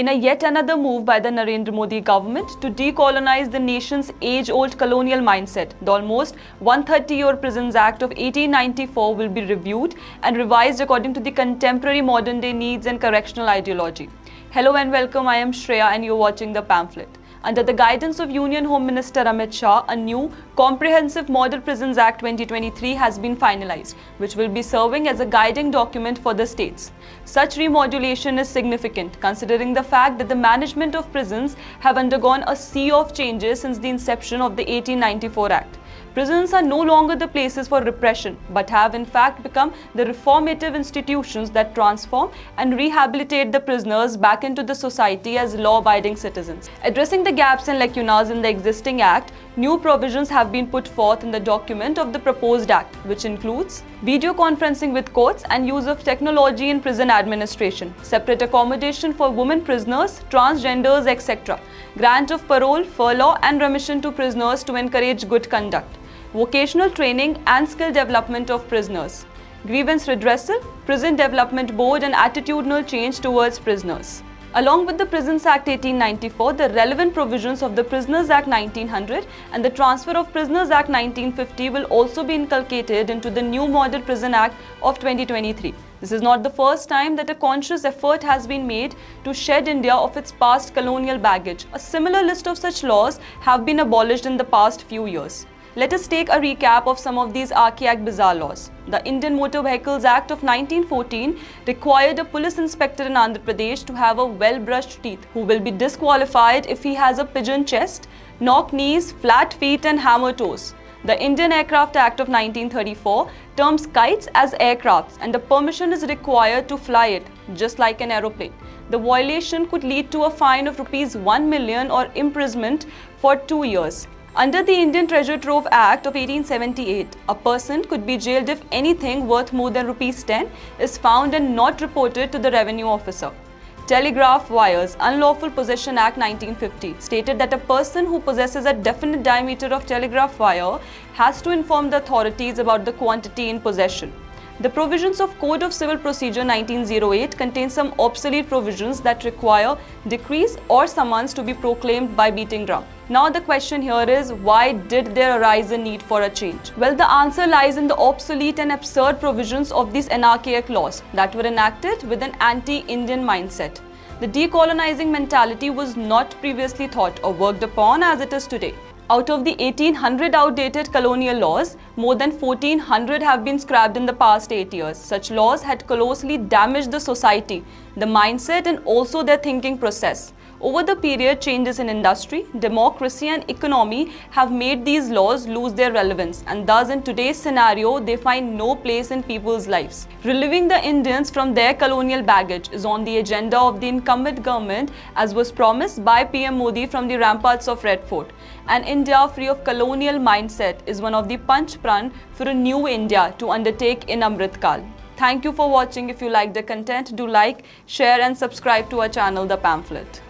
In a yet another move by the Narendra Modi government to decolonize the nation's age-old colonial mindset, the almost 130-year Prisons Act of 1894 will be reviewed and revised according to the contemporary modern-day needs and correctional ideology. Hello and welcome, I am Shreya and you're watching the Pamphlet. Under the guidance of Union Home Minister Amrit Kaal, a new Comprehensive Model Prisons Act 2023 has been finalized, which will be serving as a guiding document for the states. Such remodulation is significant considering the fact that the management of prisons have undergone a sea of changes since the inception of the 1894 Act. Prisons are no longer the places for repression, but have in fact become the reformative institutions that transform and rehabilitate the prisoners back into the society as law-abiding citizens. Addressing the gaps and lacunas in the existing Act, new provisions have been put forth in the document of the proposed Act, which includes video conferencing with courts and use of technology in prison administration, separate accommodation for women prisoners, transgenders, etc., grant of parole, furlough and remission to prisoners to encourage good conduct, vocational training and skill development of prisoners, grievance redressal, prison development board and attitudinal change towards prisoners. Along with the Prisons Act 1894, the relevant provisions of the Prisoners Act 1900 and the Transfer of Prisoners Act 1950 will also be inculcated into the new Model Prison Act of 2023. This is not the first time that a conscious effort has been made to shed India of its past colonial baggage. A similar list of such laws have been abolished in the past few years. Let us take a recap of some of these archaic bizarre laws. The Indian Motor Vehicles Act of 1914 required a police inspector in Andhra Pradesh to have a well-brushed teeth, who will be disqualified if he has a pigeon chest, knock knees, flat feet and hammer toes. The Indian Aircraft Act of 1934 terms kites as aircrafts and a permission is required to fly it, just like an aeroplane. The violation could lead to a fine of Rs 1 million or imprisonment for 2 years. Under the Indian Treasure Trove Act of 1878, a person could be jailed if anything worth more than Rs 10 is found and not reported to the revenue officer. Telegraph Wires Unlawful Possession Act 1950 stated that a person who possesses a definite diameter of telegraph wire has to inform the authorities about the quantity in possession. The provisions of Code of Civil Procedure 1908 contain some obsolete provisions that require decrees or summons to be proclaimed by beating drum. Now the question here is, why did there arise a need for a change? Well, the answer lies in the obsolete and absurd provisions of these anarchic laws that were enacted with an anti-Indian mindset. The decolonizing mentality was not previously thought or worked upon as it is today. Out of the 1800 outdated colonial laws, more than 1400 have been scrapped in the past 8 years. Such laws had colossally damaged the society, the mindset and also their thinking process. Over the period, changes in industry, democracy and economy have made these laws lose their relevance, and thus in today's scenario, they find no place in people's lives. Relieving the Indians from their colonial baggage is on the agenda of the incumbent government, as was promised by PM Modi from the ramparts of Red Fort. An India free of colonial mindset is one of the Panch Pran for a new India to undertake in Amrit Kaal. Thank you for watching. If you like the content, do like, share and subscribe to our channel, The Pamphlet.